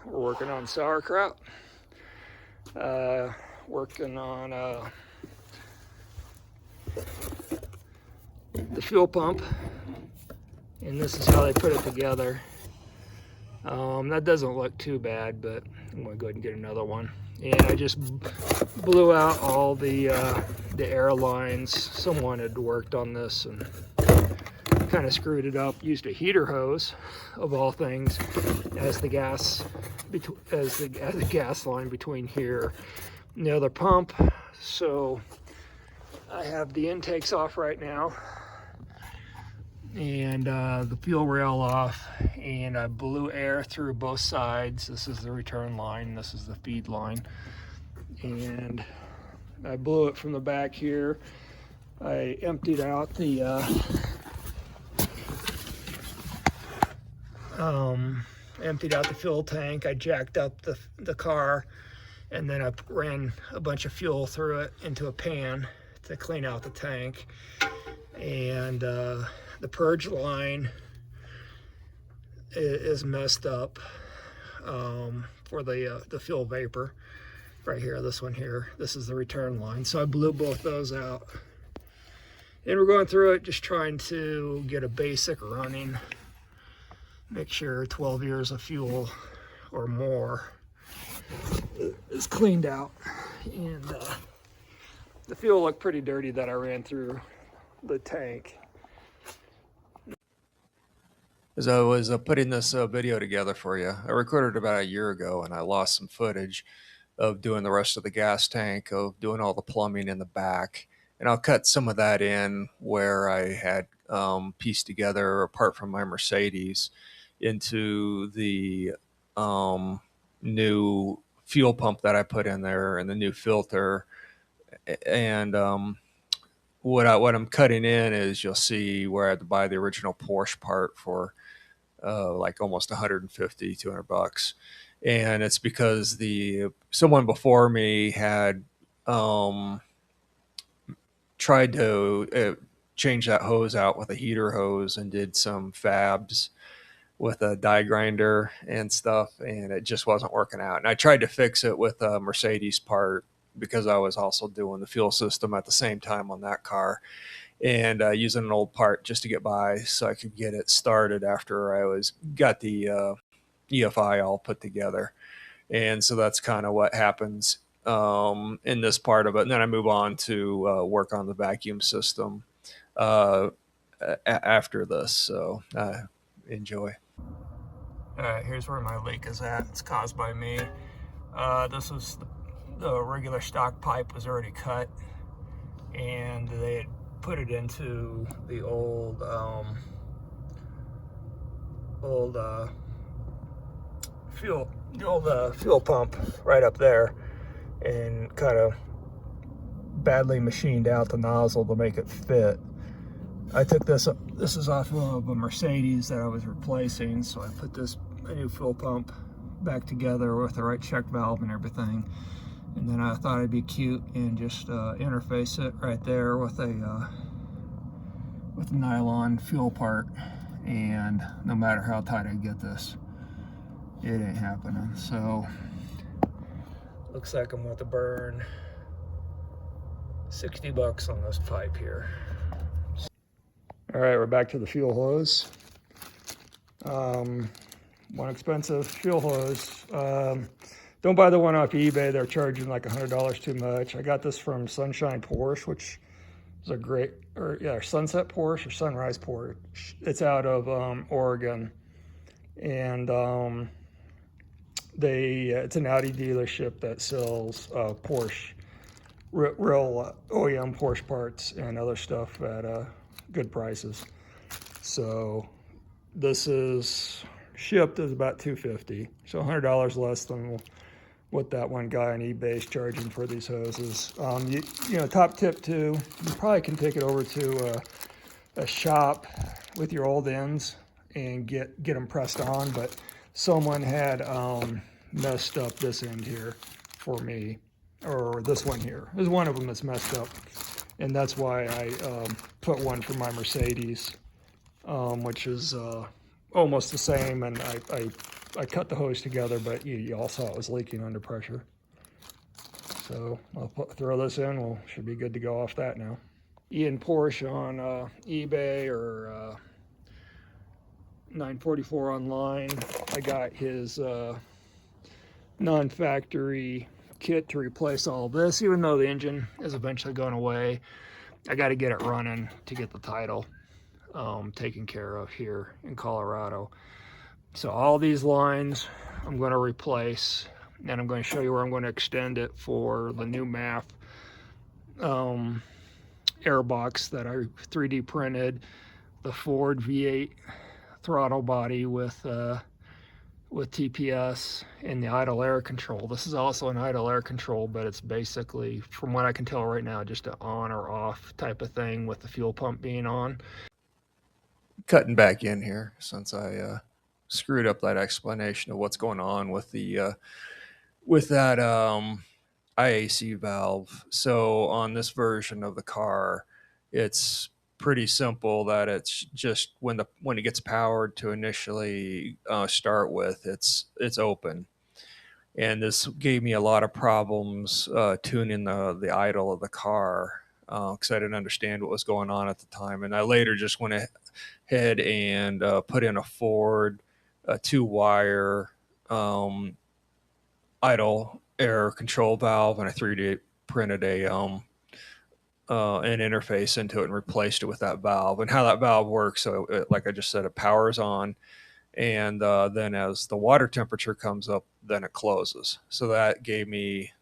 We're working on sauerkraut. Working on the fuel pump, and this is how they put it together. That doesn't look too bad, but I'm gonna go ahead and get another one. And I just blew out all the air lines. Someone had worked on this and kind of screwed it up. Used a heater hose, of all things, as the gas line between here and the other pump. So I have the intakes off right now, and the fuel rail off, and I blew air through both sides. This is the return line, this is the feed line, and I blew it from the back here. I emptied out the fuel tank. I jacked up the car, and then I ran a bunch of fuel through it into a pan to clean out the tank. And the purge line is messed up for the fuel vapor right here. This one here, this is the return line. So I blew both those out, and we're going through it, just trying to get a basic running. Make sure 12 years of fuel or more is cleaned out. And the fuel looked pretty dirty that I ran through the tank. As I was putting this video together for you, I recorded about a year ago, and I lost some footage of doing the rest of the gas tank, of doing all the plumbing in the back. And I'll cut some of that in where I had pieced together, apart from my Mercedes, into the new fuel pump that I put in there and the new filter. And what I'm cutting in is, you'll see where I had to buy the original Porsche part for like almost 150, 200 bucks. And it's because someone before me had tried to change that hose out with a heater hose and did some fabs with a die grinder and stuff, and it just wasn't working out. And I tried to fix it with a Mercedes part, because I was also doing the fuel system at the same time on that car, and using an old part just to get by so I could get it started after I got the EFI all put together. And so that's kind of what happens in this part of it. And then I move on to work on the vacuum system after this. So enjoy. All right, here's where my leak is at. It's caused by me. This was the regular stock pipe was already cut, and they had put it into the old fuel pump right up there, and kind of badly machined out the nozzle to make it fit. I took this is off of a Mercedes that I was replacing, so I put a new fuel pump back together with the right check valve and everything. And then I thought it'd be cute and just interface it right there with a nylon fuel part. And no matter how tight I get this, it ain't happening. So looks like I'm going to burn 60 bucks on this pipe here. All right, we're back to the fuel hose. One expensive fuel hose. Don't buy the one off eBay. They're charging like $100 too much. I got this from Sunshine Porsche, which is a great, Sunset Porsche or Sunrise Porsche. It's out of Oregon, and it's an Audi dealership that sells Porsche, real OEM Porsche parts and other stuff at good prices. So this is shipped is about $250, so $100 less than what that one guy on eBay is charging for these hoses. You know, top tip too, you probably can take it over to a shop with your old ends and get them pressed on, but someone had messed up this end here for me, or this one here. There's one of them that's messed up, and that's why I put one for my Mercedes, which is almost the same, and I I cut the hose together, but you all saw it was leaking under pressure. So I'll throw this in. We should be good to go off that now. Ian Porsche on eBay or 944 online. I got his non-factory kit to replace all this. Even though the engine is eventually going away, I got to get it running to get the title taken care of here in Colorado. So all these lines I'm going to replace, and I'm going to show you where I'm going to extend it for the new MAF airbox that I 3D printed, the Ford V8 throttle body with TPS, and the idle air control. This is also an idle air control, but it's basically, from what I can tell right now, just an on or off type of thing with the fuel pump being on. Cutting back in here since I screwed up that explanation of what's going on with the with that IAC valve. So on this version of the car, it's pretty simple that it's just when it gets powered to initially start with, it's open. And this gave me a lot of problems tuning the idle of the car because I didn't understand what was going on at the time. And I later just went ahead and put in a Ford 2-wire idle air control valve, and I 3D printed an interface into it and replaced it with that valve. And how that valve works, so like I just said, it powers on, and then as the water temperature comes up, then it closes. So that gave me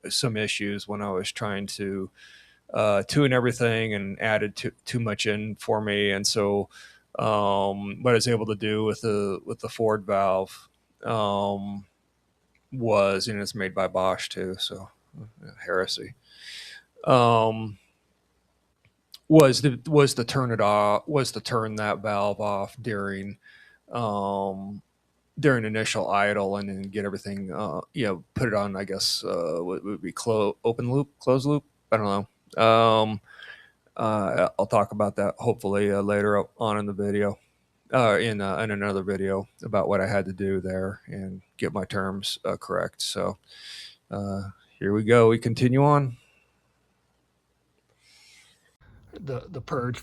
some issues when I was trying to tune everything, and added too much in for me. And so what I was able to do with the Ford valve was, and it's made by Bosch too, so heresy. Was to turn it off, was to turn that valve off during initial idle, and then get everything put it on, I guess what would be open loop, closed loop, I don't know. I'll talk about that hopefully later on in the video, in another video, about what I had to do there and get my terms correct. So here we go. We continue on. The purge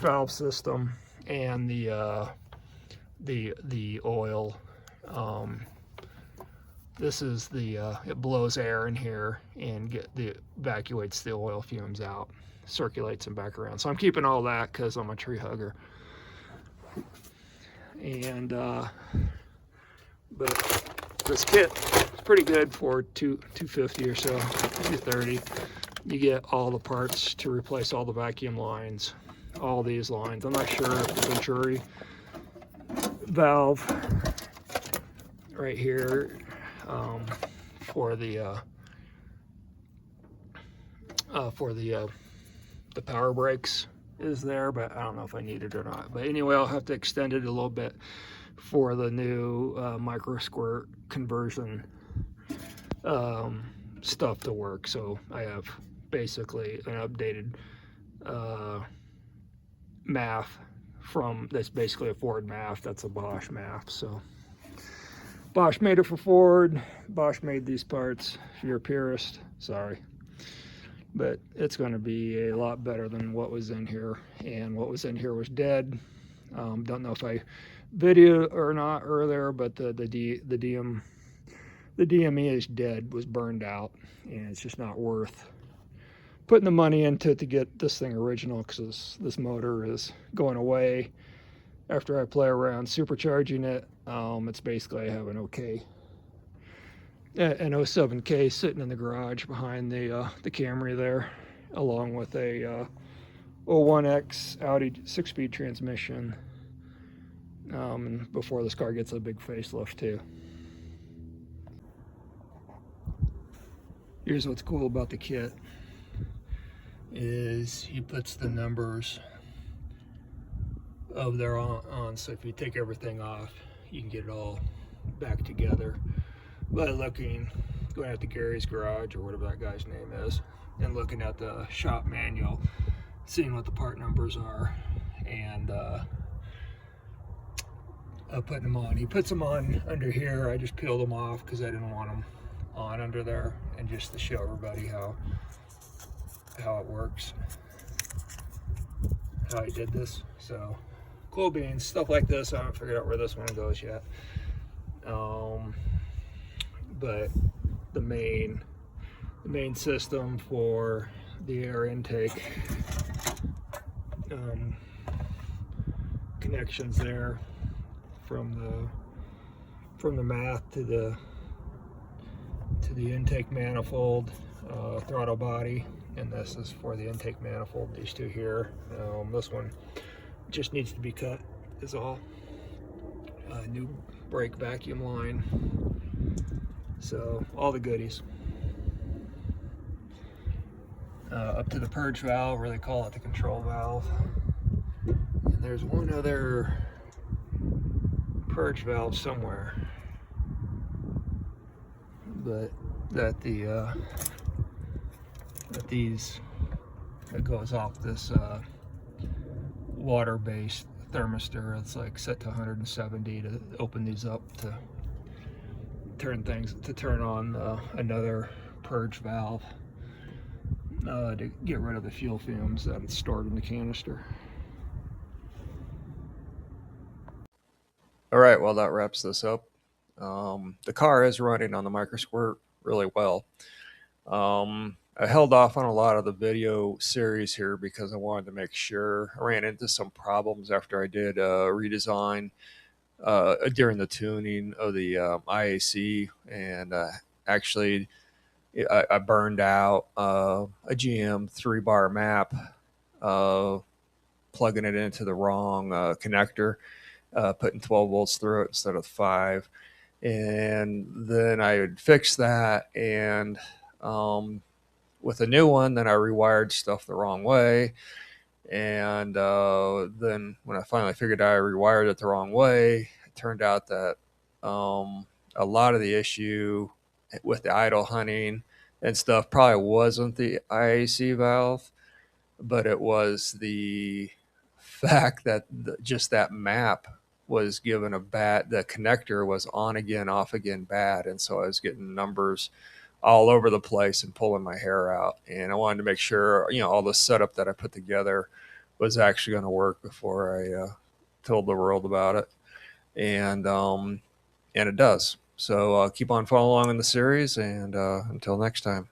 valve system, and the oil. This is it blows air in here and evacuates the oil fumes out, circulates them back around. So I'm keeping all that because I'm a tree hugger. And but this kit is pretty good for $250 or so, $230. You get all the parts to replace all the vacuum lines, all these lines. I'm not sure if the Venturi valve right here for the power brakes is there, but I don't know if I need it or not. But anyway, I'll have to extend it a little bit for the new micro squirt conversion stuff to work. So I have basically an updated MAF that's basically a Ford MAF. That's a Bosch MAF. So Bosch made it for Ford. Bosch made these parts. If you're a purist, sorry, but it's going to be a lot better than what was in here. And what was in here was dead. Don't know if I videoed or not earlier, but the DME is dead, was burned out, and it's just not worth putting the money into it to get this thing original, because this motor is going away after I play around supercharging it. It's basically, I have an an 07K sitting in the garage behind the Camry there, along with a 01X Audi 6-speed transmission, before this car gets a big facelift too. Here's what's cool about the kit, is he puts the numbers of their on, so if you take everything off, you can get it all back together by going out to Gary's garage, or whatever that guy's name is, and looking at the shop manual, seeing what the part numbers are, and putting them on. He puts them on under here. I just peeled them off because I didn't want them on under there, and just to show everybody how it works, how I did this. So cool beans, stuff like this. I haven't figured out where this one goes yet. But the main system for the air intake connections there from the math to the intake manifold, throttle body, and this is for the intake manifold. These two here. This one just needs to be cut, is all. New brake vacuum line. So all the goodies. Up to the purge valve, or they call it the control valve. And there's one other purge valve somewhere, but that it goes off this water-based thermistor. It's like set to 170 to open these up to turn on another purge valve to get rid of the fuel fumes that it's stored in the canister. All right, well, that wraps this up. The car is running on the microsquirt really well. I held off on a lot of the video series here because I wanted to make sure. I ran into some problems after I did a redesign during the tuning of the IAC, and actually I burned out a GM 3-bar map, plugging it into the wrong connector, putting 12 volts through it instead of 5. And then I would fix that, and with a new one, then I rewired stuff the wrong way. And then when I finally figured out I rewired it the wrong way, it turned out that a lot of the issue with the idle hunting and stuff probably wasn't the IAC valve, but it was the fact that just that map was given a bad, the connector was on again, off again bad. And so I was getting numbers all over the place and pulling my hair out. And I wanted to make sure, all the setup that I put together was actually going to work before I told the world about it. And it does. So keep on following along in the series, and until next time.